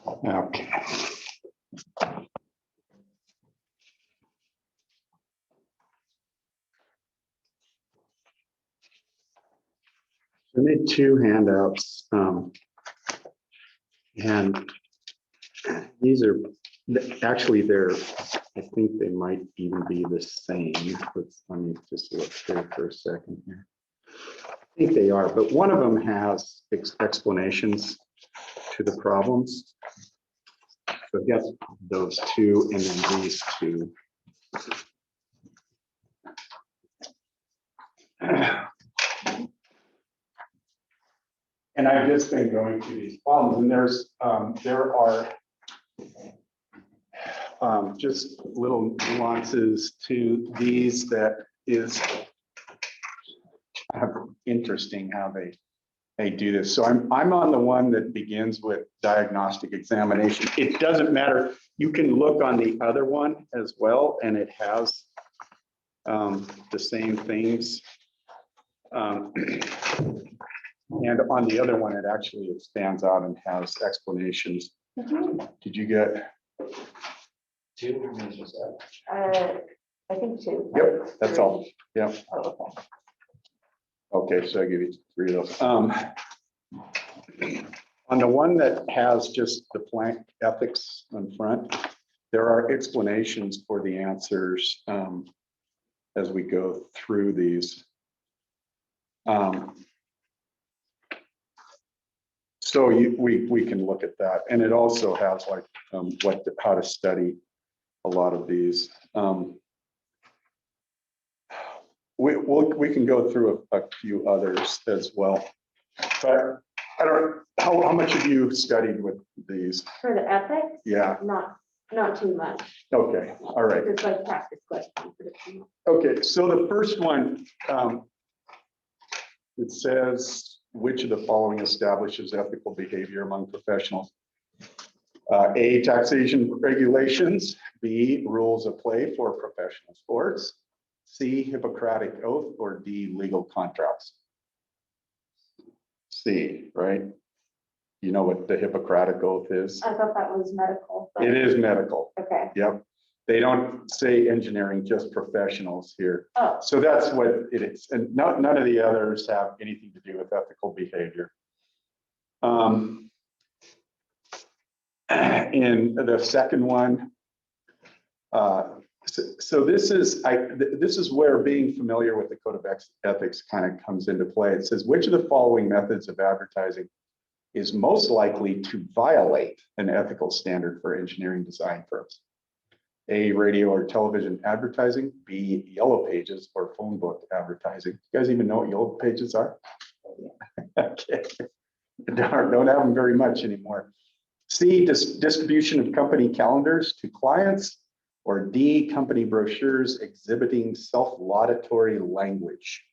Okay. I made two handouts, and these are actually I think they might even be the same. Let me just look here for a second here. I think they are, but one of them has explanations to the problems. So I've got those two and then these two. And I've just been going through these problems, and there are just little nuances to these that is interesting how they do this. So I'm on the one that begins with diagnostic examination. It doesn't matter. You can look on the other one as well, and it has the same things. And on the other one, it actually stands out and has explanations. Did you get two? I think two. Yep, that's all. Yep. Oh, okay. Okay, so I give you three of those. On the one that has just the blank ethics in front, there are explanations for the answers as we go through these. So we can look at that, and it also has like how to study a lot of these. We can go through a few others as well, but I don't. How much have you studied with these? For the ethics? Yeah. Not too much. Okay. All right. It's like practice questions. Okay. So the first one, it says, which of the following establishes ethical behavior among professionals? A, taxation regulations. B, rules of play for professional sports. C, Hippocratic oath. Or D, legal contracts. C, right? You know what the Hippocratic oath is? I thought that was medical. But... It is medical. Okay. Yep. They don't say engineering, just professionals here. Oh. So that's what it is. And none of the others have anything to do with ethical behavior. In the second one, so this is where being familiar with the code of ethics kind of comes into play. It says, which of the following methods of advertising is most likely to violate an ethical standard for engineering design firms? A, radio or television advertising. B, yellow pages or phone book advertising. You guys even know what yellow pages are? Okay. Don't have them very much anymore. C, distribution of company calendars to clients. Or D, company brochures exhibiting self-laudatory language.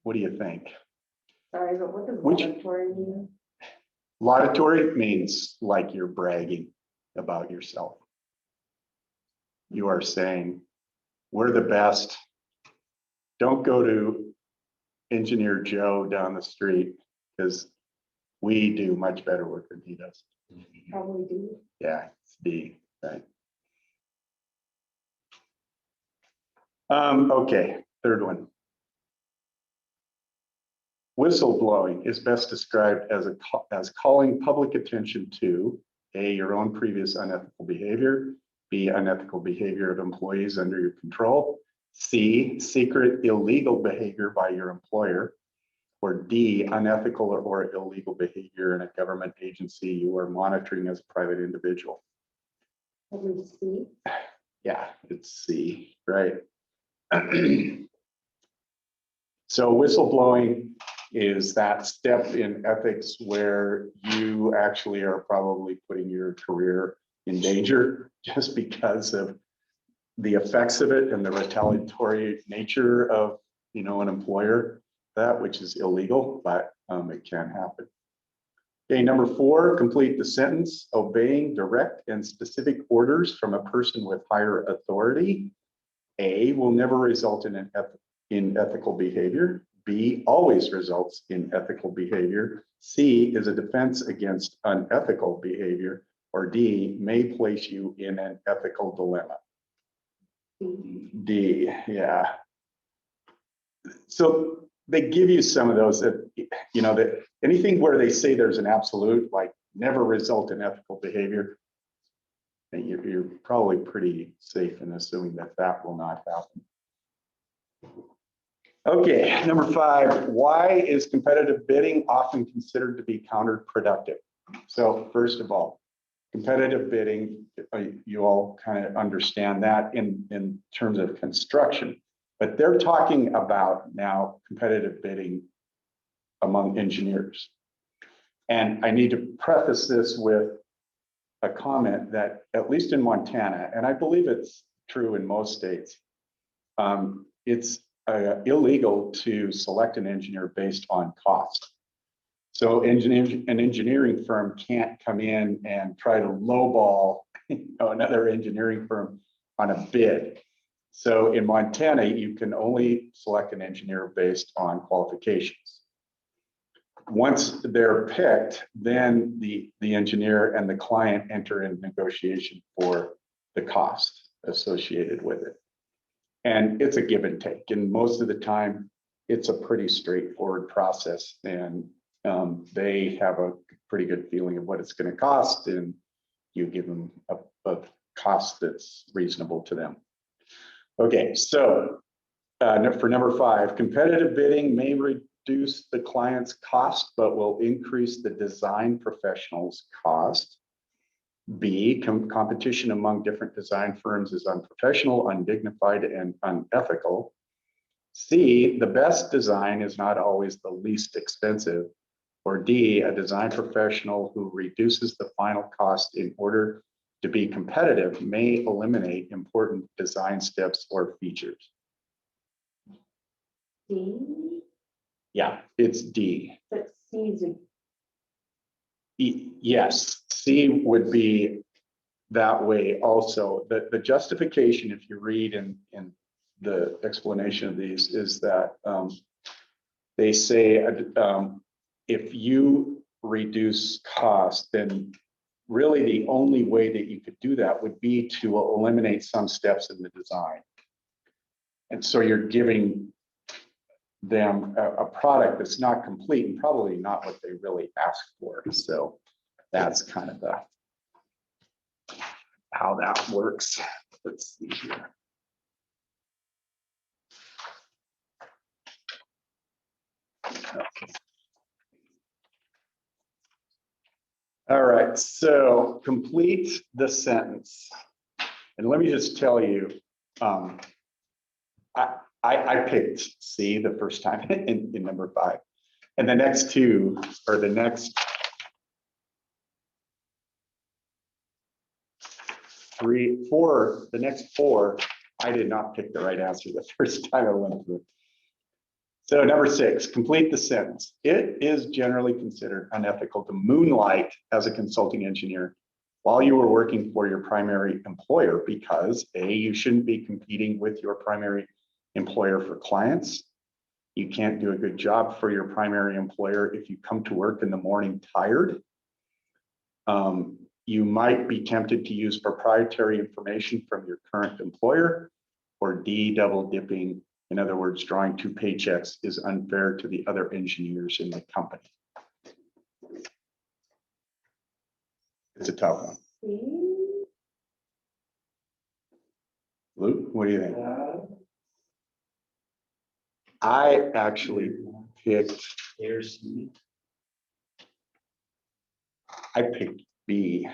What do you think? Sorry, but what does laudatory mean? Laudatory means like you're bragging about yourself. You are saying, we're the best. Don't go to Engineer Joe down the street because we do much better work than he does. Probably do. Yeah, it's D, right? Okay, third one. Whistleblowing is best described as calling public attention to A, your own previous unethical behavior. B, unethical behavior of employees under your control. C, secret illegal behavior by your employer. Or D, unethical or illegal behavior in a government agency you are monitoring as a private individual. C? Yeah, it's C, right? So whistleblowing is that step in ethics where you actually are probably putting your career in danger just because of the effects of it and the retaliatory nature of, an employer, that which is illegal, but it can happen. Okay, number 4, complete the sentence. Obeying direct and specific orders from a person with higher authority, A, will never result in ethical behavior. B, always results in ethical behavior. C, is a defense against unethical behavior. Or D, may place you in an ethical dilemma. D, yeah. So they give you some of those that, you know, that anything where they say there's an absolute, like never result in ethical behavior, and you're probably pretty safe in assuming that that will not happen. Okay, number 5, why is competitive bidding often considered to be counterproductive? So first of all, competitive bidding, you all kind of understand that in terms of construction, but they're talking about now competitive bidding among engineers. And I need to preface this with a comment that, at least in Montana, and I believe it's true in most states, it's illegal to select an engineer based on cost. So an engineering firm can't come in and try to lowball, you know, another engineering firm on a bid. So in Montana, you can only select an engineer based on qualifications. Once they're picked, then the engineer and the client enter in negotiation for the cost associated with it. And it's a give and take. And most of the time, it's a pretty straightforward process. And they have a pretty good feeling of what it's going to cost, and you give them a cost that's reasonable to them. Okay, so for number 5, competitive bidding may reduce the client's cost, but will increase the design professional's cost. B, competition among different design firms is unprofessional, undignified, and unethical. C, the best design is not always the least expensive. Or D, a design professional who reduces the final cost in order to be competitive may eliminate important design steps or features. D. Yeah, it's D. But C's a Yes, C would be that way also. The justification, if you read in the explanation of these, is that they say if you reduce cost, then really the only way that you could do that would be to eliminate some steps in the design. And so you're giving them a product that's not complete and probably not what they really asked for. So that's kind of how that works. Let's see here. All right, so complete the sentence. And let me just tell you, I picked C the first time in number 5. And the next two, or the next 3, 4, the next 4, I did not pick the right answer the first time I went through it. So number 6, complete the sentence. It is generally considered unethical to moonlight as a consulting engineer while you were working for your primary employer because A, you shouldn't be competing with your primary employer for clients. You can't do a good job for your primary employer if you come to work in the morning tired. You might be tempted to use proprietary information from your current employer. Or D, double dipping. In other words, drawing 2 paychecks is unfair to the other engineers in the company. It's a tough one. Luke, what do you think? I actually picked, I picked B.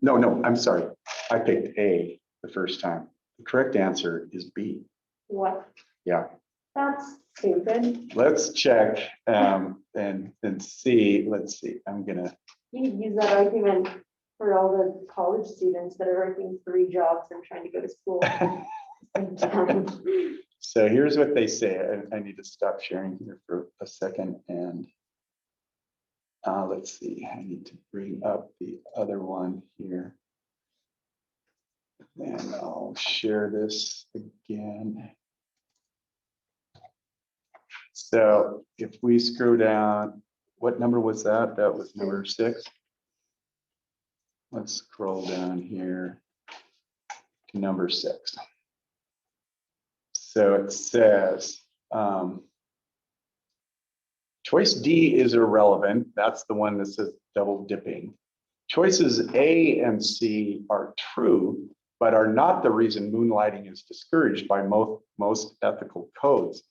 No, I'm sorry. I picked A the first time. The correct answer is B. What? Yeah. That's stupid. Let's check and see. Let's see. I'm gonna. You could use that argument for all the college students that are working 3 jobs and trying to go to school. So here's what they say. I need to stop sharing here for a second and let's see. I need to bring up the other one here. And I'll share this again. So if we scroll down, what number was that? That was number 6. Let's scroll down here to number 6. So it says, choice D is irrelevant. That's the one that says double dipping. Choices A and C are true, but are not the reason moonlighting is discouraged by most ethical codes.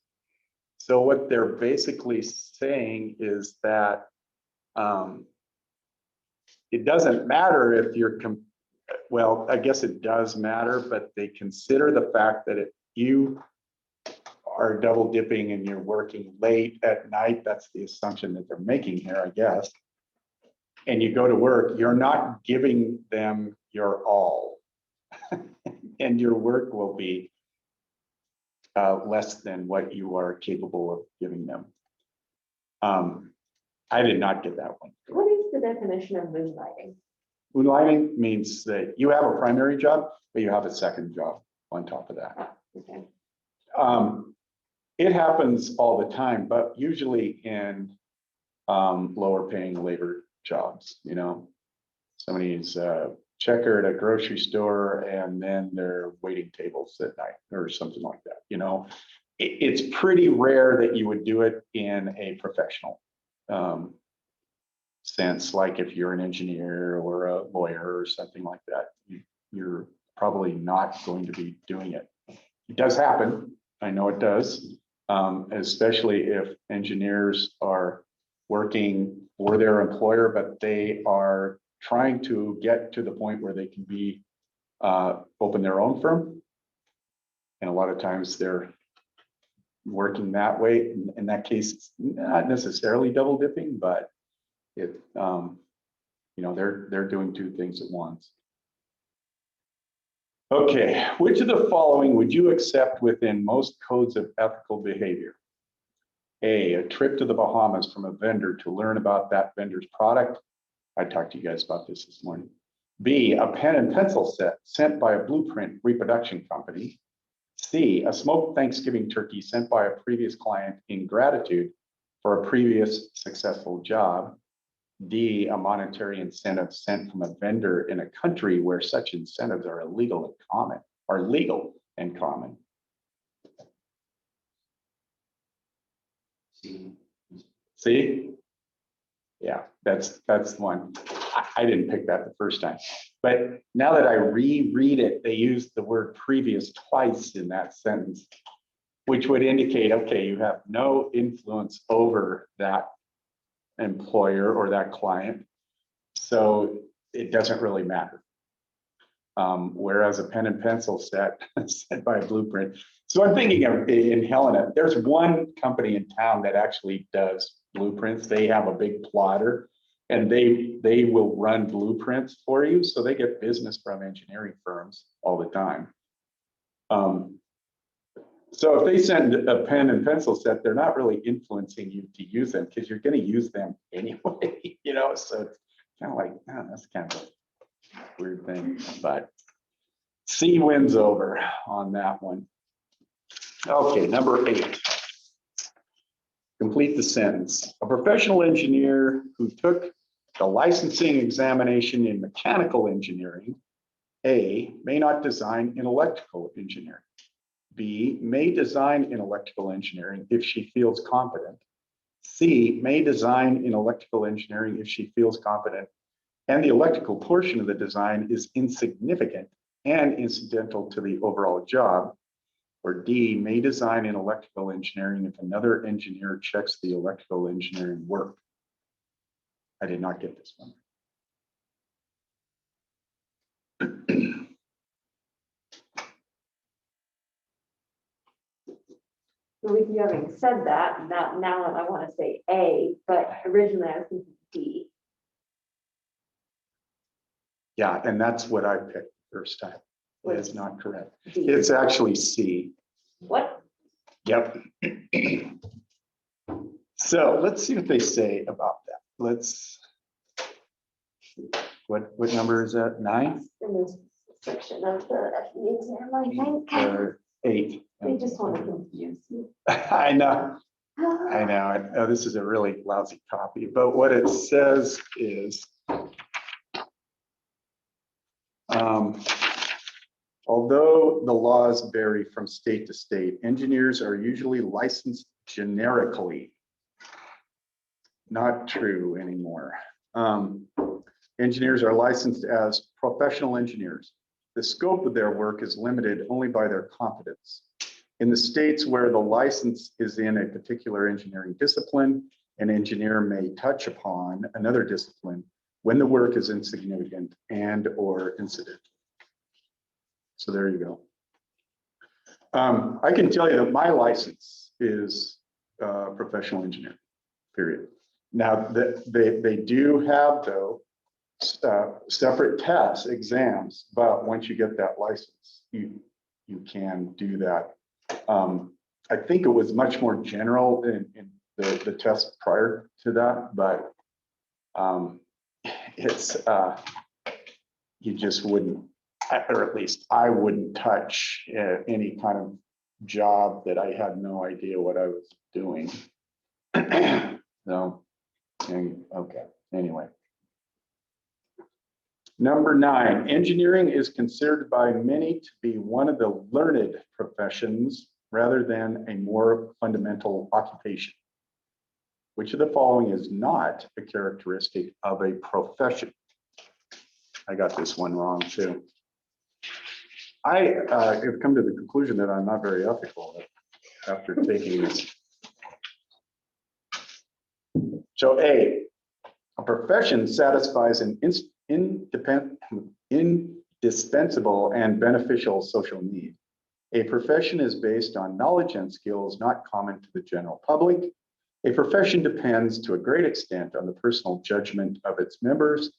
So what they're basically saying is that it doesn't matter if you're, well, I guess it does matter, but they consider the fact that if you are double dipping and you're working late at night, that's the assumption that they're making here, I guess, and you go to work, you're not giving them your all. And your work will be less than what you are capable of giving them. I did not get that one. What is the definition of moonlighting? Moonlighting means that you have a primary job, but you have a second job on top of that. Okay. It happens all the time, but usually in lower paying labor jobs, you know, somebody's a checker at a grocery store and then they're waiting tables at night or something like that. You know, it's pretty rare that you would do it in a professional sense, like if you're an engineer or a lawyer or something like that, you're probably not going to be doing it. It does happen. I know it does, especially if engineers are working for their employer, but they are trying to get to the point where they can be open their own firm. And a lot of times they're working that way. In that case, it's not necessarily double dipping, but it, you know, they're doing two things at once. Okay, which of the following would you accept within most codes of ethical behavior? A trip to the Bahamas from a vendor to learn about that vendor's product. I talked to you guys about this morning. B, a pen and pencil set sent by a Blueprint reproduction company. C, a smoked Thanksgiving turkey sent by a previous client in gratitude for a previous successful job. D, a monetary incentive sent from a vendor in a country where such incentives are legal and common. See? Yeah, that's the one. I didn't pick that the first time. But now that I reread it, they use the word previous twice in that sentence, which would indicate, okay, you have no influence over that employer or that client, so it doesn't really matter. Whereas a pen and pencil set sent by a Blueprint. So I'm thinking of in Helena, there's one company in town that actually does blueprints. They have a big plotter and they will run blueprints for you. So they get business from engineering firms all the time. So if they send a pen and pencil set, they're not really influencing you to use them because you're going to use them anyway, you know, so it's kind of like, oh, that's kind of a weird thing, but C wins over on that one. Okay, number 8. Complete the sentence. A professional engineer who took the licensing examination in mechanical engineering, A, may not design in electrical engineering. B, may design in electrical engineering if she feels confident. C, may design in electrical engineering if she feels confident and the electrical portion of the design is insignificant and incidental to the overall job. Or D, may design in electrical engineering if another engineer checks the electrical engineering work. I did not get this one. So with you having said that, now I want to say A, but originally I was thinking D. Yeah, and that's what I picked first time. It's not correct. D. It's actually C. What? Yep. So let's see what they say about that. Let's. What number is that? 9? In this section of the FE exam, I think. Or 8. They just want to confuse you. I know. I know, this is a really lousy copy, but what it says is, although the laws vary from state to state, engineers are usually licensed generically. Not true anymore. Engineers are licensed as professional engineers. The scope of their work is limited only by their competence. In the states where the license is in a particular engineering discipline, an engineer may touch upon another discipline when the work is insignificant and or incidental. So there you go. I can tell you that my license is professional engineer, period. Now, they do have, though, separate tests, exams, but once you get that license, you can do that. I think it was much more general in the test prior to that, but it's you just wouldn't, or at least I wouldn't touch any kind of job that I had no idea what I was doing. So, okay, anyway. Number 9, engineering is considered by many to be one of the learned professions rather than a more fundamental occupation. Which of the following is not a characteristic of a profession? I got this one wrong too. I have come to the conclusion that I'm not very ethical after taking this. So A profession satisfies an indispensable and beneficial social need. A profession is based on knowledge and skills not common to the general public. A profession depends to a great extent on the personal judgment of its members.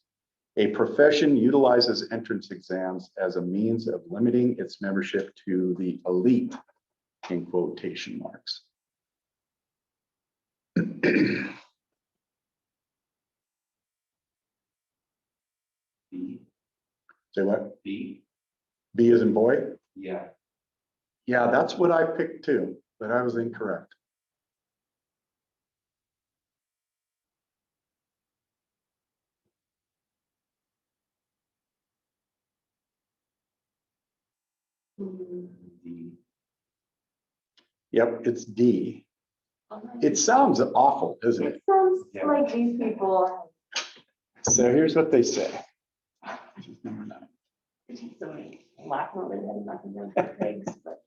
A profession utilizes entrance exams as a means of limiting its membership to the elite, in quotation marks. B. Say what? B. B as in boy? Yeah. Yeah, that's what I picked too, but I was incorrect. D. Yep, it's D. It sounds awful, doesn't it? It sounds Yeah. like these people. So here's what they say. This is number 9. Somebody laughing over their head, knocking down their pigs, but.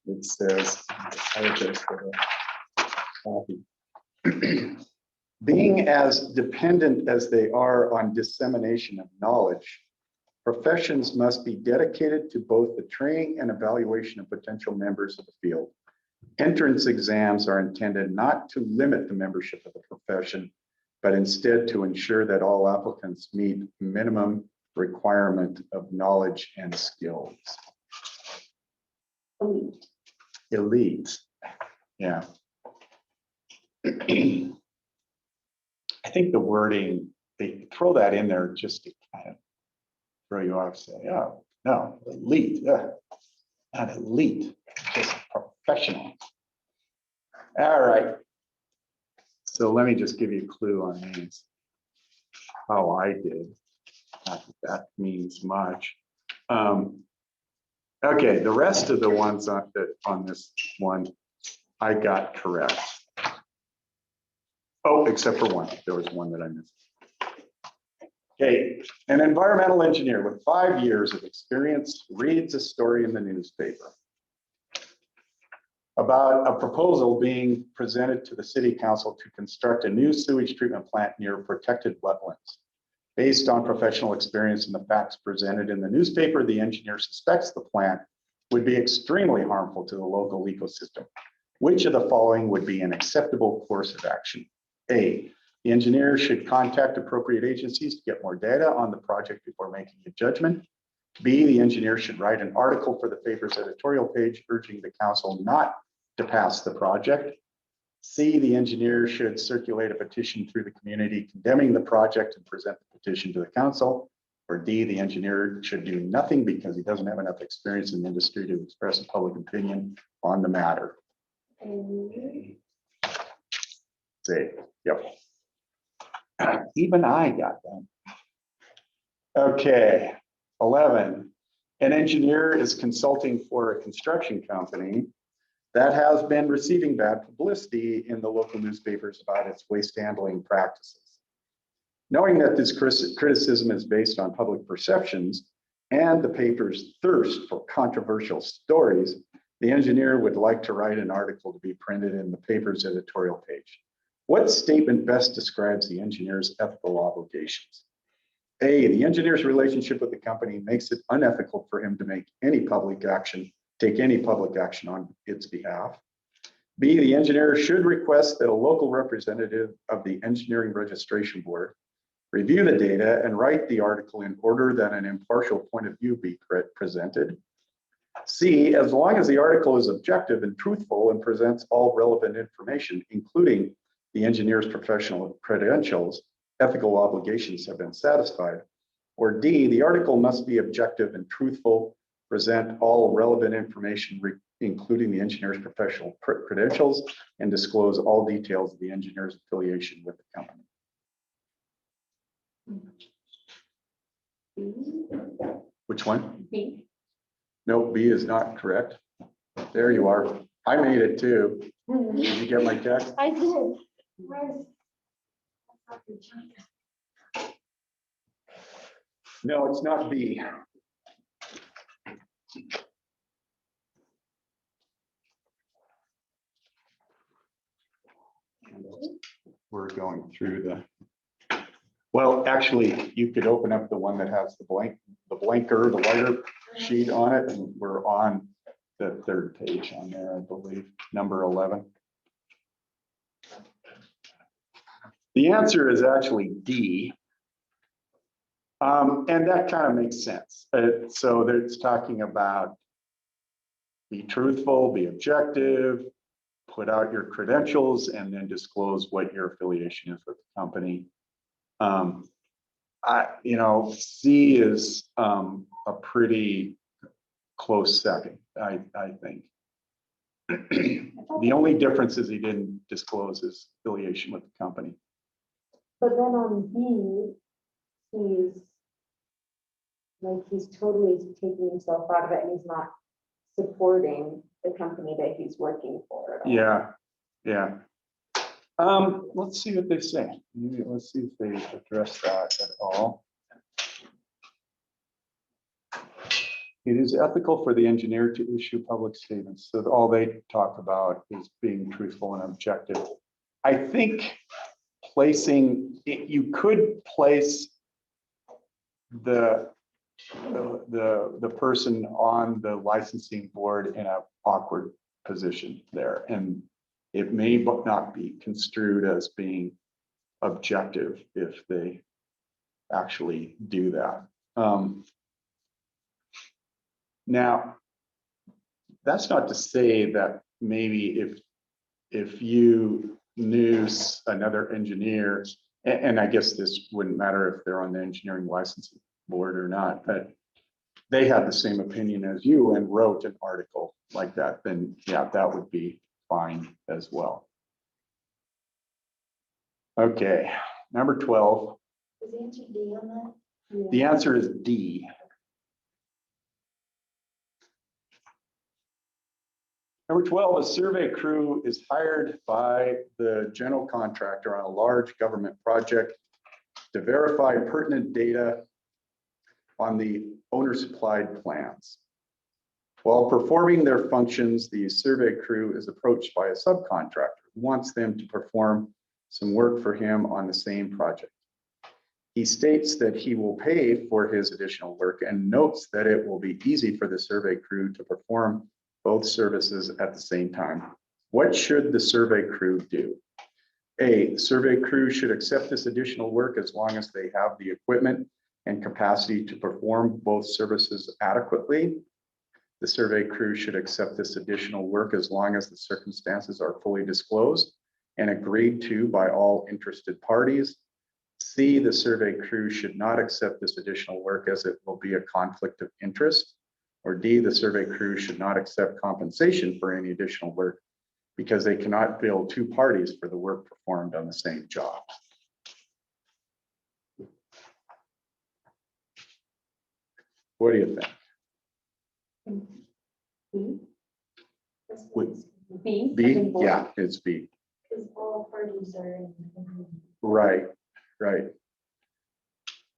It says, I apologize for the copy. Being as dependent as they are on dissemination of knowledge, professions must be dedicated to both the training and evaluation of potential members of the field. Entrance exams are intended not to limit the membership of the profession, but instead to ensure that all applicants meet minimum requirement of knowledge and skills. Elite. Yeah. I think the wording, they throw that in there just to kind of throw you off, say, oh, no, elite, not elite, just professional. All right. So let me just give you a clue on these. How I did. Not that that means much. Okay, the rest of the ones on this one, I got correct. Oh, except for one. There was one that I missed. Okay, an environmental engineer with 5 years of experience reads a story in the newspaper about a proposal being presented to the city council to construct a new sewage treatment plant near protected wetlands. Based on professional experience and the facts presented in the newspaper, the engineer suspects the plant would be extremely harmful to the local ecosystem. Which of the following would be an acceptable course of action? A, the engineer should contact appropriate agencies to get more data on the project before making a judgment. B, the engineer should write an article for the paper's editorial page urging the council not to pass the project. C, the engineer should circulate a petition through the community condemning the project and present the petition to the council. Or D, the engineer should do nothing because he doesn't have enough experience in the industry to express a public opinion on the matter. A. Say, yep. Even I got that. Okay, 11. An engineer is consulting for a construction company that has been receiving bad publicity in the local newspapers about its waste handling practices. Knowing that this criticism is based on public perceptions and the paper's thirst for controversial stories, the engineer would like to write an article to be printed in the paper's editorial page. What statement best describes the engineer's ethical obligations? A, the engineer's relationship with the company makes it unethical for him to take any public action on its behalf. B, the engineer should request that a local representative of the engineering registration board review the data and write the article in order that an impartial point of view be presented. C, as long as the article is objective and truthful and presents all relevant information, including the engineer's professional credentials, ethical obligations have been satisfied. Or D, the article must be objective and truthful, present all relevant information, including the engineer's professional credentials, and disclose all details of the engineer's affiliation with the company. Which one? B. No, B is not correct. There you are. I made it too. Did you get my text? I did. No, it's not B. We're going through the, well, actually, you could open up the one that has the blanker, the lighter sheet on it, and we're on the third page on there, I believe, number 11. The answer is actually D. And that kind of makes sense. So it's talking about be truthful, be objective, put out your credentials, and then disclose what your affiliation is with the company. C is a pretty close second, I think. The only difference is he didn't disclose his affiliation with the company. But then on B, he's totally taking himself out of it, and he's not supporting the company that he's working for at all. Yeah. Let's see what they say. Let's see if they address that at all. It is ethical for the engineer to issue public statements. So all they talk about is being truthful and objective. I think you could place the person on the licensing board in an awkward position there, and it may not be construed as being objective if they actually do that. Now, that's not to say that maybe if you knew another engineer, and I guess this wouldn't matter if they're on the engineering licensing board or not, but they had the same opinion as you and wrote an article like that, then yeah, that would be fine as well. Okay, number 12. Is the answer D on that? Yeah. The answer is D. Number 12, a survey crew is hired by the general contractor on a large government project to verify pertinent data on the owner-supplied plans. While performing their functions, the survey crew is approached by a subcontractor who wants them to perform some work for him on the same project. He states that he will pay for his additional work and notes that it will be easy for the survey crew to perform both services at the same time. What should the survey crew do? A, the survey crew should accept this additional work as long as they have the equipment and capacity to perform both services adequately. The survey crew should accept this additional work as long as the circumstances are fully disclosed and agreed to by all interested parties. C, the survey crew should not accept this additional work as it will be a conflict of interest. Or D, the survey crew should not accept compensation for any additional work because they cannot bill two parties for the work performed on the same job. What do you think? B? Would- B? B? Yeah, it's B. Because all parties are in. Right, right.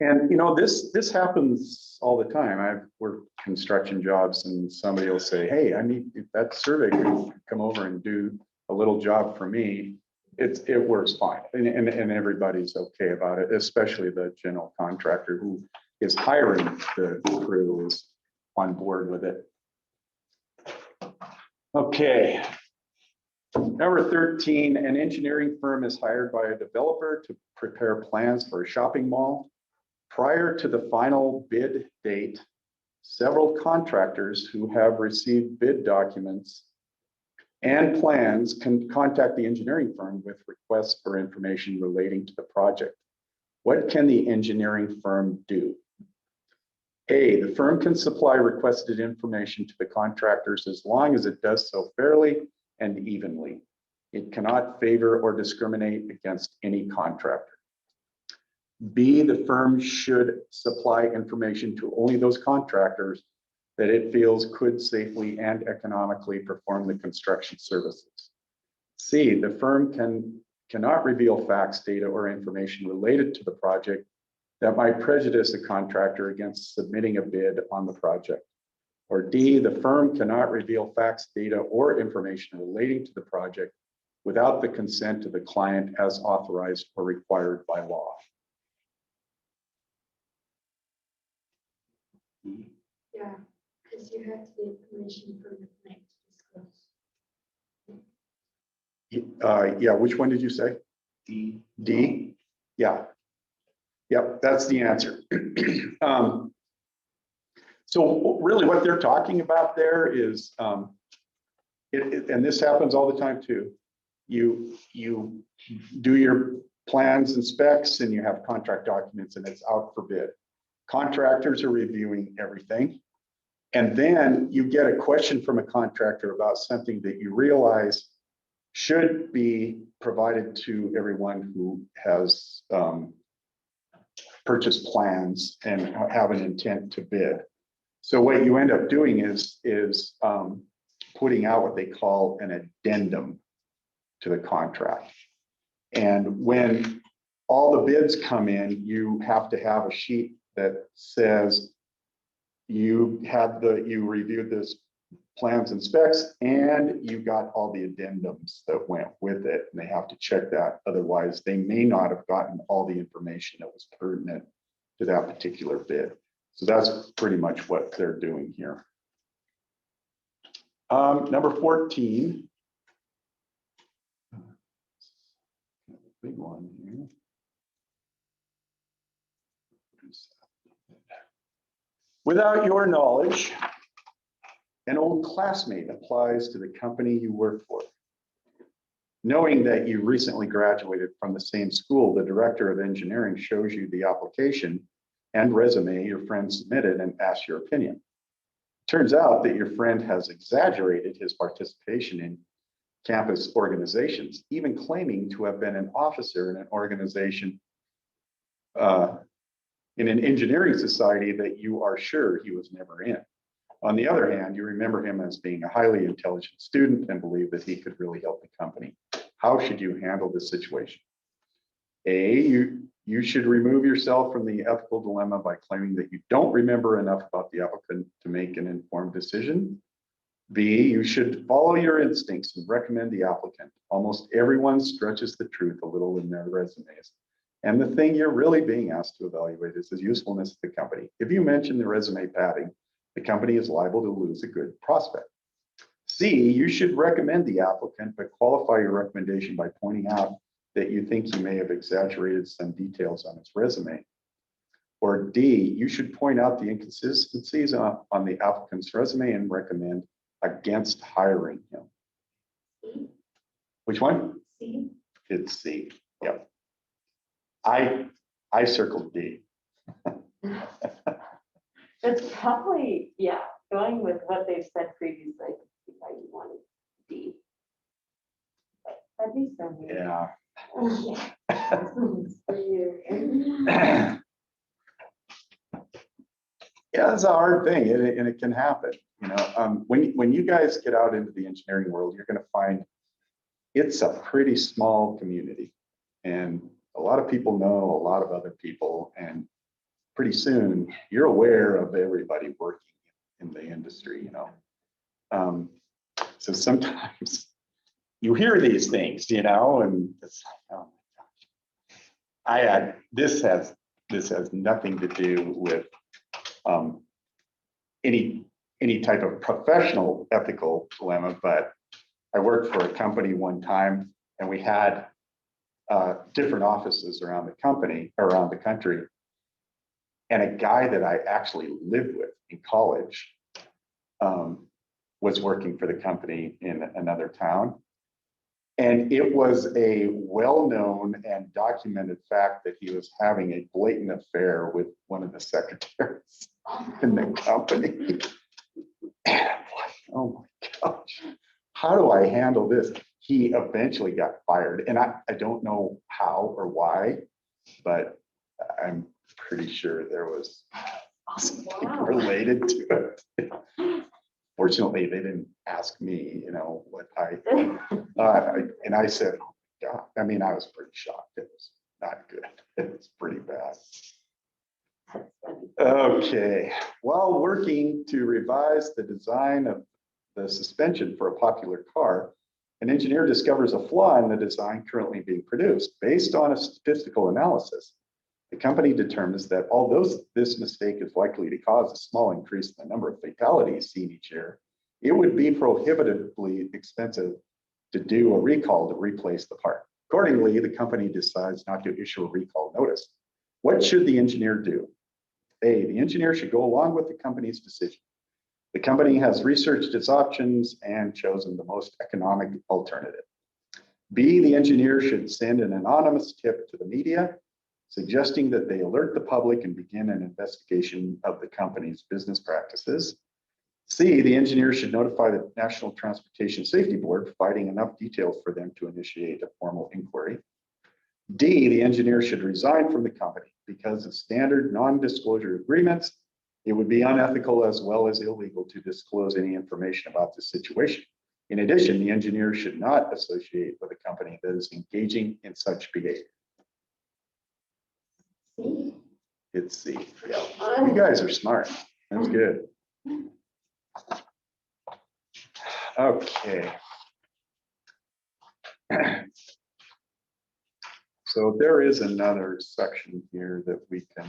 And you know, this happens all the time. I've worked construction jobs and somebody will say, hey, I need that survey could come over and do a little job for me. It works fine. And everybody's okay about it, especially the general contractor who is hiring the crew is on board with it. Okay. Number 13, an engineering firm is hired by a developer to prepare plans for a shopping mall. Prior to the final bid date, several contractors who have received bid documents and plans can contact the engineering firm with requests for information relating to the project. What can the engineering firm do? A, the firm can supply requested information to the contractors as long as it does so fairly and evenly. It cannot favor or discriminate against any contractor. B, the firm should supply information to only those contractors that it feels could safely and economically perform the construction services. C, the firm cannot reveal facts, data, or information related to the project that might prejudice a contractor against submitting a bid on the project. Or D, the firm cannot reveal facts, data, or information relating to the project without the consent of the client as authorized or required by law. Yeah, because you have to get permission from the client to disclose. Yeah, which one did you say? D. D? Yeah. Yep, that's the answer. So really what they're talking about there is, and this happens all the time too. You do your plans and specs and you have contract documents and it's out for bid. Contractors are reviewing everything. And then you get a question from a contractor about something that you realize should be provided to everyone who has purchase plans and have an intent to bid. So what you end up doing is putting out what they call an addendum to the contract. And when all the bids come in, you have to have a sheet that says you reviewed this plans and specs and you got all the addendums that went with it, and they have to check that. Otherwise, they may not have gotten all the information that was pertinent to that particular bid. So that's pretty much what they're doing here. Number 14. Big one here. Without your knowledge, an old classmate applies to the company you work for. Knowing that you recently graduated from the same school, the director of engineering shows you the application and resume your friend submitted and asks your opinion. Turns out that your friend has exaggerated his participation in campus organizations, even claiming to have been an officer in an organization in an engineering society that you are sure he was never in. On the other hand, you remember him as being a highly intelligent student and believe that he could really help the company. How should you handle this situation? A, you should remove yourself from the ethical dilemma by claiming that you don't remember enough about the applicant to make an informed decision. B, you should follow your instincts and recommend the applicant. Almost everyone stretches the truth a little in their resumes. And the thing you're really being asked to evaluate is the usefulness of the company. If you mention the resume padding, the company is liable to lose a good prospect. C, you should recommend the applicant, but qualify your recommendation by pointing out that you think he may have exaggerated some details on his resume. Or D, you should point out the inconsistencies on the applicant's resume and recommend against hiring him. C. Which one? C. It's C. Yep. I circled D. It's probably, yeah, going with what they've said previously, I could see why you wanted D. That'd be so neat. Yeah. For you. Yeah, it's a hard thing, and it can happen. You know, when you guys get out into the engineering world, you're going to find it's a pretty small community, and a lot of people know a lot of other people, and pretty soon you're aware of everybody working in the industry. You know, so sometimes you hear these things, you know, and it's like, oh my gosh, this has nothing to do with any type of professional ethical dilemma, but I worked for a company one time, and we had different offices around the company, around the country, and a guy that I actually lived with in college was working for the company in another town. And it was a well-known and documented fact that he was having a blatant affair with one of the secretaries in the company. And I'm like, oh my gosh, how do I handle this? He eventually got fired, and I don't know how or why, but I'm pretty sure there was something related to it. Fortunately, they didn't ask me, you know, what and I said, oh my God, I mean, I was pretty shocked. It was not good. It was pretty bad. Okay, while working to revise the design of the suspension for a popular car, an engineer discovers a flaw in the design currently being produced. Based on a statistical analysis, the company determines that although this mistake is likely to cause a small increase in the number of fatalities seen each year, it would be prohibitively expensive to do a recall to replace the part. Accordingly, the company decides not to issue a recall notice. What should the engineer do? A, the engineer should go along with the company's decision. The company has researched its options and chosen the most economic alternative. B, the engineer should send an anonymous tip to the media, suggesting that they alert the public and begin an investigation of the company's business practices. C, the engineer should notify the National Transportation Safety Board, providing enough details for them to initiate a formal inquiry. D, the engineer should resign from the company because of standard non-disclosure agreements. It would be unethical as well as illegal to disclose any information about this situation. In addition, the engineer should not associate with a company that is engaging in such behavior. See? It's C. Yeah. You guys are smart. That's good. Okay. So there is another section here that we can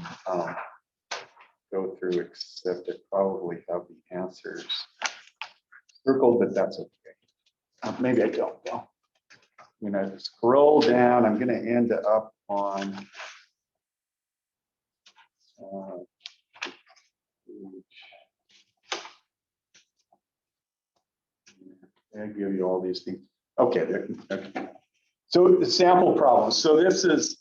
go through, except I probably have the answers circled, but that's okay. Maybe I don't know. I'm gonna scroll down. I'm gonna end up on I give you all these things. Okay, okay. So the sample problems. So this is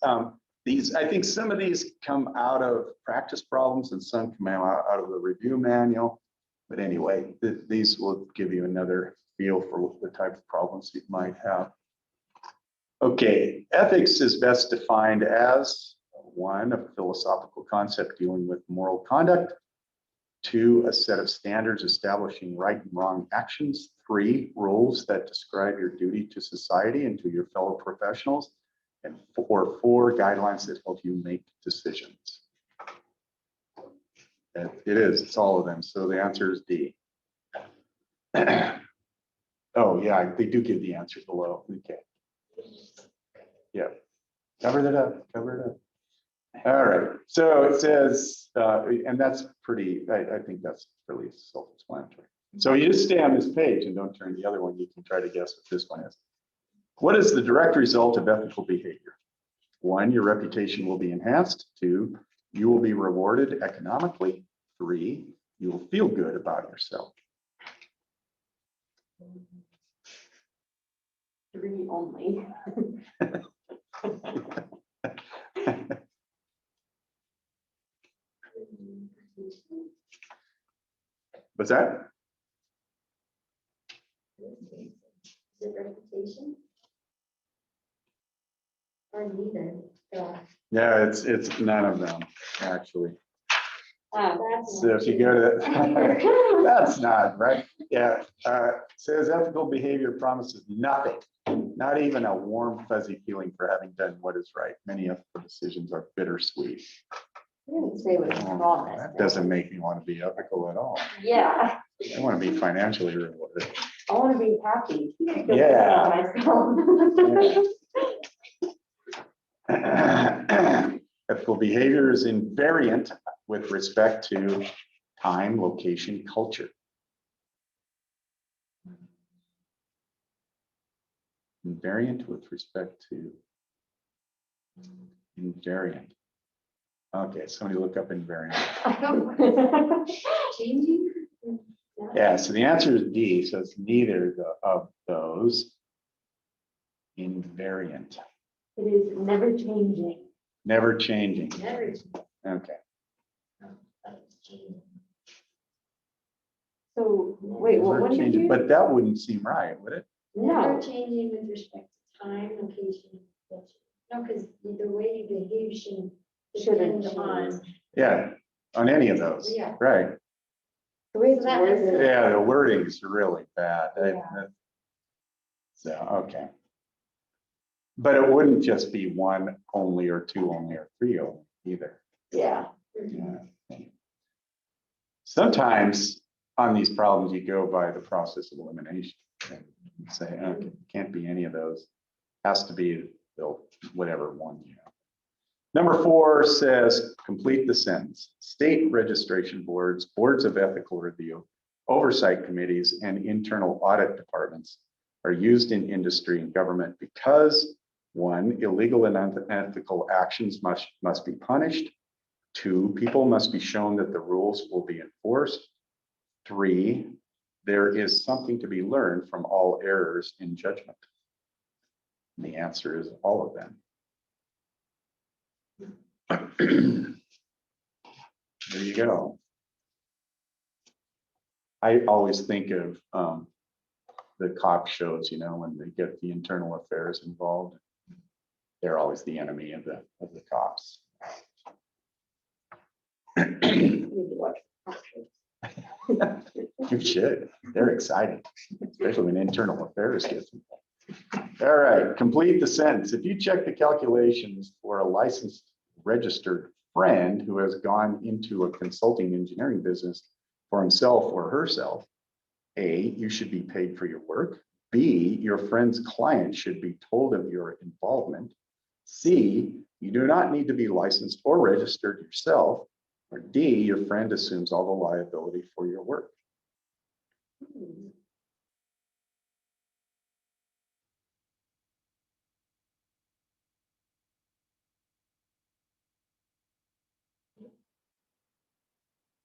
these. I think some of these come out of practice problems, and some come out of the review manual. But anyway, these will give you another feel for the type of problems you might have. Okay, ethics is best defined as 1, a philosophical concept dealing with moral conduct. 2, a set of standards establishing right and wrong actions. 3, rules that describe your duty to society and to your fellow professionals. And 4, guidelines that help you make decisions. And it is, it's all of them. So the answer is D. Oh yeah, they do give the answers below. Okay. Yeah, covered it up, covered it up. All right, so it says, and that's pretty, I think that's really self-explanatory. So you just stay on this page and don't turn the other one. You can try to guess what this one is. What is the direct result of ethical behavior? 1, your reputation will be enhanced. 2, you will be rewarded economically. 3, you will feel good about yourself. 3 only. What's that? Is it reputation? Or neither. Yeah. Yeah, it's none of them, actually. That's. So if you go to, that's not right. Yeah, says ethical behavior promises nothing, not even a warm fuzzy feeling for having done what is right. Many ethical decisions are bittersweet. I didn't say what you promised. That doesn't make me want to be ethical at all. Yeah, I want to be financially rewarded. I want to be happy. Yeah. Myself. Ethical behavior is invariant with respect to time, location, culture. Invariant with respect to invariant. Okay, somebody look up invariant. Changing? Yeah, so the answer is D, so it's neither of those. Invariant, It is never changing. never changing. Never. Okay. So, wait, Never what did changing, you? but that wouldn't seem right, would it? No, Changing with respect to time, location, and culture. No, because the way you behave Shouldn't depend on. change. Yeah, on any of those. Yeah. Right. the way it's So that worded. Yeah, the wording's really bad. Yeah. So, okay. But it wouldn't just be one only or two only or three only either. Yeah. Yeah. Sometimes on these problems, you go by the process of elimination and say, okay, can't be any of those. Has to be the whatever one you have. Number 4 says, complete the sentence. State registration boards, boards of ethical review, oversight committees, and internal audit departments are used in industry and government because 1, illegal and unethical actions must be punished. 2, people must be shown that the rules will be enforced. 3, there is something to be learned from all errors in judgment. And the answer is all of them. There you go. I always think of the cop shows, you know, when they get the internal affairs involved. They're always the enemy of the cops. You should. They're excited, especially when internal affairs gets involved. All right, complete the sentence. If you check the calculations for a licensed registered friend who has gone into a consulting engineering business for himself or herself, A, you should be paid for your work. B, your friend's client should be told of your involvement. C, you do not need to be licensed or registered yourself. Or D, your friend assumes all the liability for your work.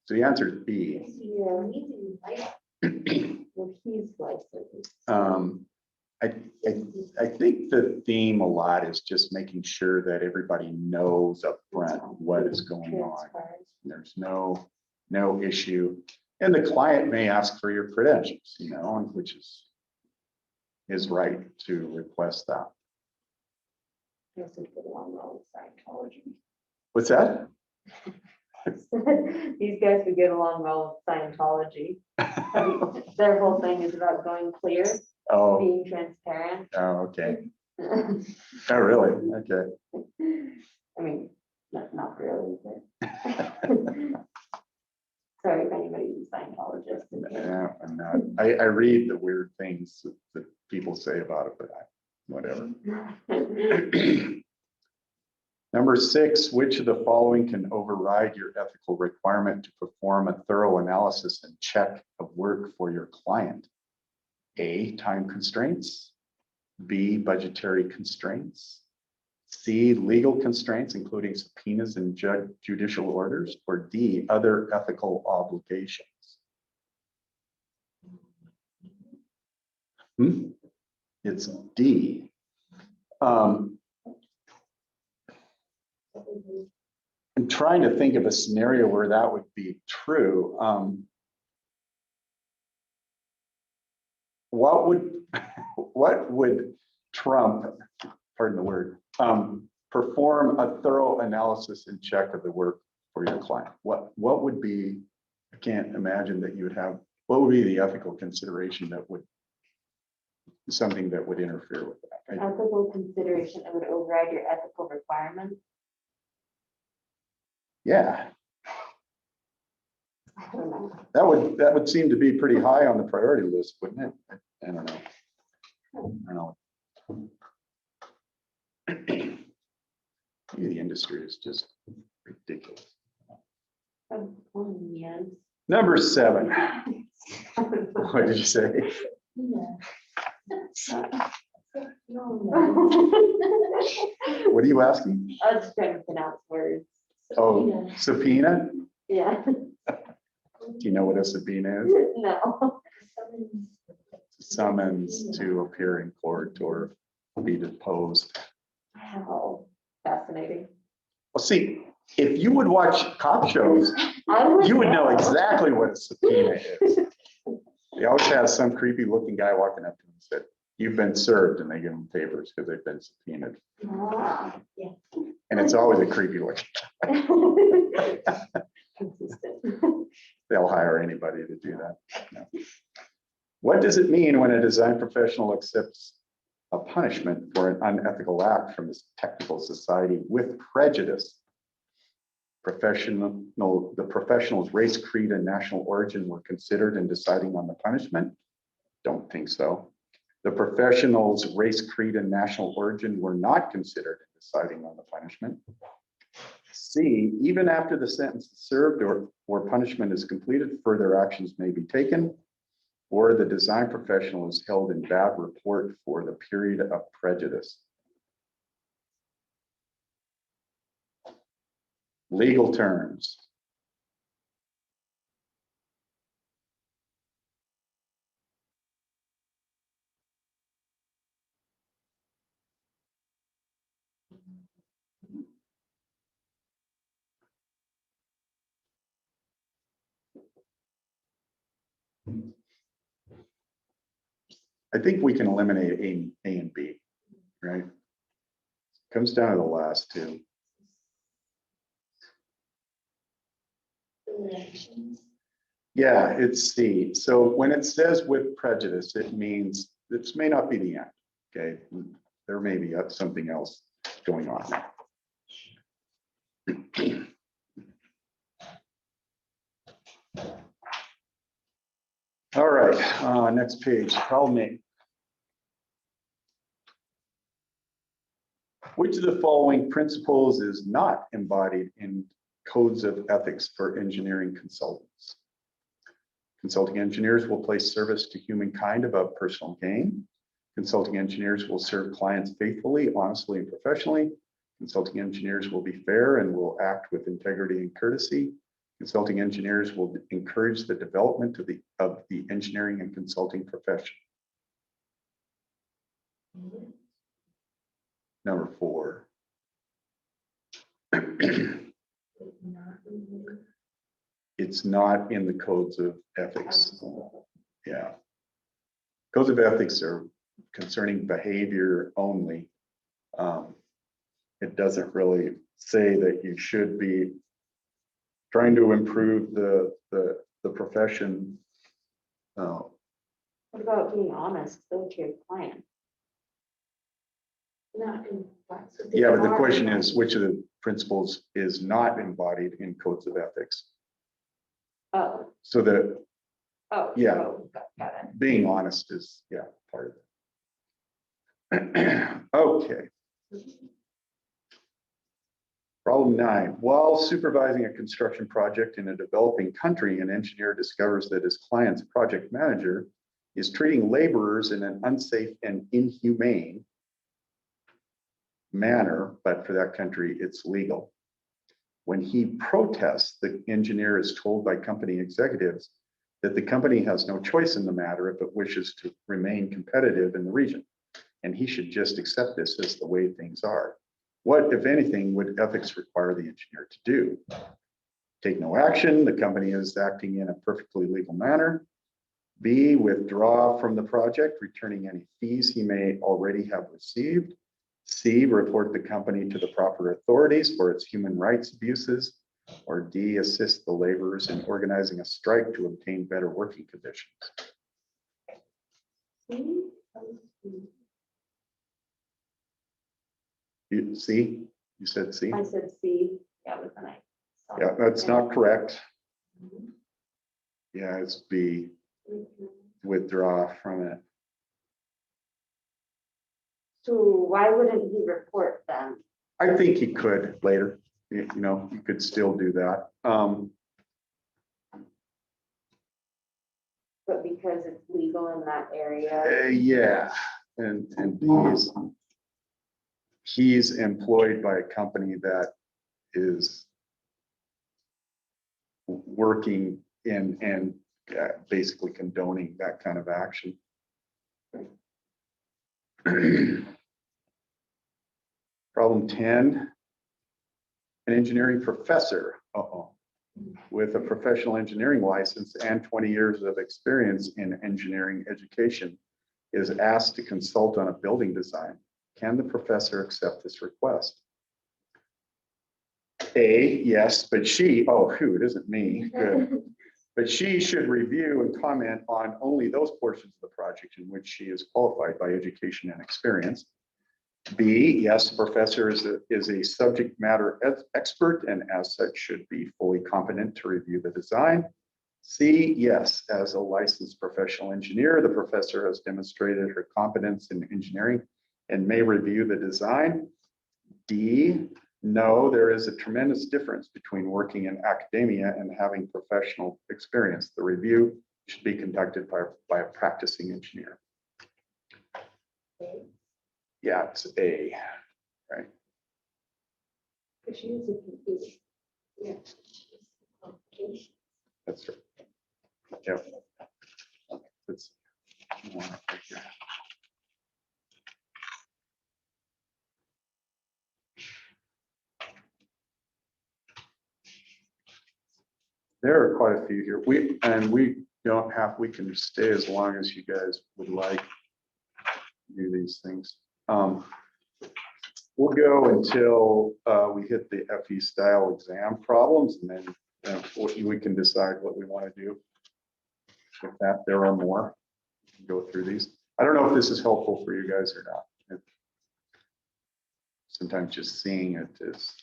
So the answer is B. Yeah. Need to be like. Well, he's licensed. I think the theme a lot is just making sure that everybody knows up front what is going on. There's no issue. And the client may ask for your credentials, you know, which is right to request that. Yes, we get along well with Scientology. What's that? These guys would get along well with Scientology. Their whole thing is about going clear, Oh, being transparent. okay. Oh, really? Okay. I mean, not really, but. Sorry if anybody's a Scientologist. Yeah, I'm not. I read the weird things that people say about it, but whatever. Number 6, which of the following can override your ethical requirement to perform a thorough analysis and check of work for your client? A, time constraints. B, budgetary constraints. C, legal constraints, including subpoenas and judicial orders. Or D, other ethical obligations. It's D. I'm trying to think of a scenario where that would be true. What would Trump, pardon the word, Perform a thorough analysis and check of the work for your client. What would be, I can't imagine that you would have, what would be the ethical consideration that would, something that would interfere with that? Ethical consideration that would override your ethical requirements. Yeah, I don't know. that would seem to be pretty high on the priority list, wouldn't it? I don't know. I don't know. The industry is just ridiculous. Yes. Number 7. What did you say? Yeah. No, What are you asking? I was trying to pronounce words. Oh, subpoena? Yeah. Do you know what a subpoena is? No. Summons to appear in court or be deposed. Wow. Fascinating. Well, see, if you would watch cop shows, you would know exactly what a subpoena is. They always have some creepy looking guy walking up to them and said, "You've been served," and they give them papers because they've been subpoenaed. Ah, yeah. And it's always a creepy looking. Consistent. They'll hire anybody to do that. No. What does it mean when a design professional accepts a punishment for an unethical act from this technical society with prejudice? The professional's race, creed, and national origin were considered in deciding on the punishment? Don't think so. The professional's race, creed, and national origin were not considered in deciding on the punishment. C, even after the sentence is served or punishment is completed, further actions may be taken, or the design professional is held in bad report for the period of prejudice. Legal terms. I think we can eliminate A and B, right? Comes down to the last two. Yeah, it's C. So when it says with prejudice, it means this may not be the end. Okay, there may be something else going on. All right, next page, problem 8. Which of the following principles is not embodied in codes of ethics for engineering consultants? Consulting engineers will place service to humankind above personal gain. Consulting engineers will serve clients faithfully, honestly, and professionally. Consulting engineers will be fair and will act with integrity and courtesy. Consulting engineers will encourage the development of the engineering and consulting profession. Number 4. It's not in the codes of ethics. Yeah. Codes of ethics are concerning behavior only. It doesn't really say that you should be trying to improve the profession. What about being honest though to your client? Not in. Yeah, but the question is, which of the principles is not embodied in codes of ethics? Oh, So that oh. Yeah. Oh, got it. being honest is, yeah, part of it. Okay. Problem 9, while supervising a construction project in a developing country, an engineer discovers that his client's project manager is treating laborers in an unsafe and inhumane manner, but for that country, it's legal. When he protests, the engineer is told by company executives that the company has no choice in the matter if it wishes to remain competitive in the region, and he should just accept this as the way things are. What, if anything, would ethics require the engineer to do? Take no action, the company is acting in a perfectly legal manner. B, withdraw from the project, returning any fees he may already have received. C, report the company to the proper authorities for its human rights abuses. Or D, assist the laborers in organizing a strike to obtain better working conditions. C, you said C? I said C. Yeah, with an I. Yeah, that's not correct. Yeah, it's B, withdraw from it. So why wouldn't he report them? I think he could later, you know, he could still do that. But because it's legal in that area. Yeah, and he's employed by a company that is working in and basically condoning that kind of action. Problem 10, an engineering professor, with a professional engineering license and 20 years of experience in engineering education is asked to consult on a building design. Can the professor accept this request? A, yes, but she, it isn't me, good. But she should review and comment on only those portions of the project in which she is qualified by education and experience. B, yes, professor is a subject matter expert and as such should be fully competent to review the design. C, yes, as a licensed professional engineer, the professor has demonstrated her competence in engineering and may review the design. D, no, there is a tremendous difference between working in academia and having professional experience. The review should be conducted by a practicing engineer. Yeah, it's A, right? Because she is a computer. Yeah. That's right. Yep. That's one right there. There are quite a few here. We don't have, we can stay as long as you guys would like to do these things. We'll go until we hit the FE style exam problems, and then we can decide what we want to do. With that, there are more. Go through these. I don't know if this is helpful for you guys or not. Sometimes just seeing it is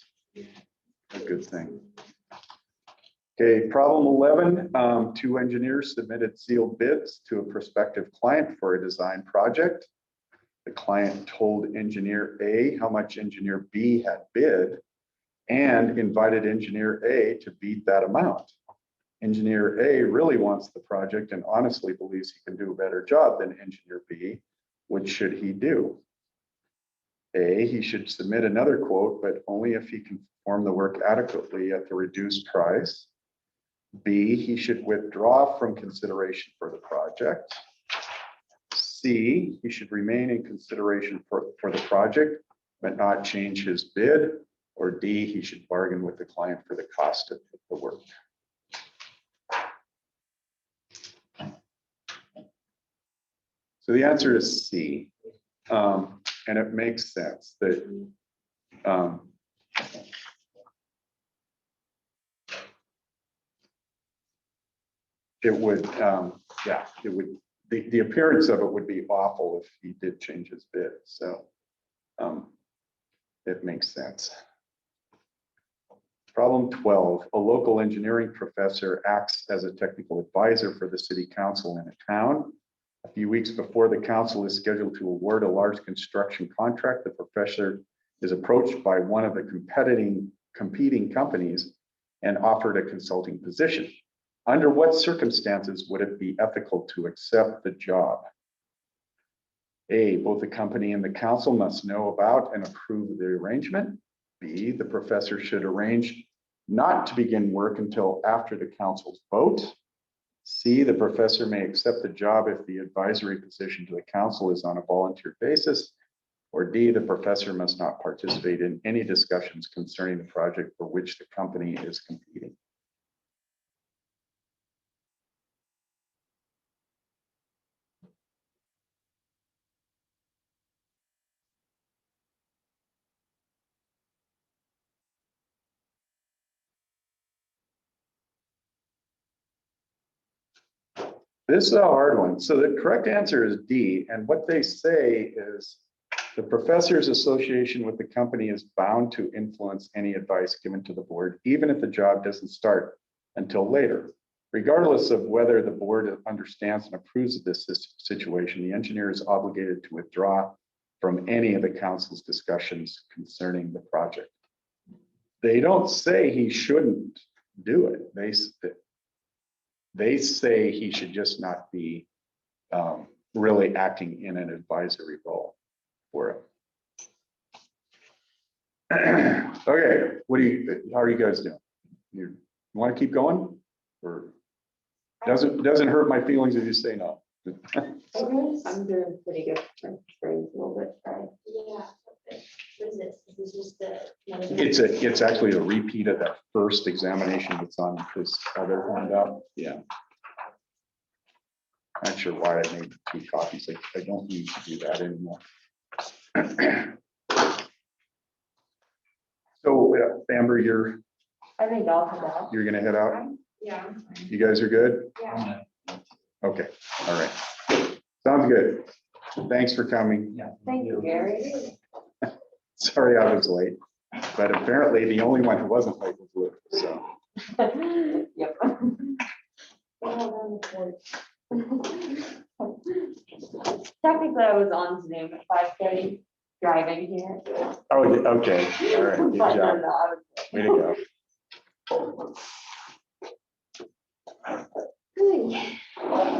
a good thing. Okay, problem 11, 2 engineers submitted sealed bids to a prospective client for a design project. The client told engineer A how much engineer B had bid and invited engineer A to beat that amount. Engineer A really wants the project and honestly believes he can do a better job than engineer B. What should he do? A, he should submit another quote, but only if he can perform the work adequately at the reduced price. B, he should withdraw from consideration for the project. C, he should remain in consideration for the project, but not change his bid. Or D, he should bargain with the client for the cost of the work. So the answer is C. And it makes sense that it would, it would, the appearance of it would be awful if he did change his bid. So it makes sense. Problem 12, a local engineering professor acts as a technical advisor for the city council in a town. A few weeks before the council is scheduled to award a large construction contract, the professor is approached by one of the competing companies and offered a consulting position. Under what circumstances would it be ethical to accept the job? A, both the company and the council must know about and approve the arrangement. B, the professor should arrange not to begin work until after the council's vote. C, the professor may accept the job if the advisory position to the council is on a volunteer basis. Or D, the professor must not participate in any discussions concerning the project for which the company is competing. This is a hard one. So the correct answer is D. And what they say is the professors association with the company is bound to influence any advice given to the board, even if the job doesn't start until later. Regardless of whether the board understands and approves of this situation, the engineer is obligated to withdraw from any of the council's discussions concerning the project. They don't say he shouldn't do it. They say he should just not be really acting in an advisory role for it. Okay, how are you guys doing? You want to keep going? Or doesn't hurt my feelings if you say no? I'm doing pretty good. My brain's a little bit fried. Yeah. Okay. What is this? This is just the. It's actually a repeat of that first examination that's on this other handout. Yeah. Not sure why I made 2 copies. I don't need to do that anymore. So Amber, I think I'll head out. you're gonna head out. Yeah. You guys are good? Yeah. Okay, all right. Sounds good. Thanks for coming. Yeah. Thank you, Gary. Sorry I was late, but apparently the only one who wasn't late was Luke, so. Yep. Technically, I was on Zoom at 5:30, driving here. Oh, okay, all right, good But job. no, I was. Way to go. Good.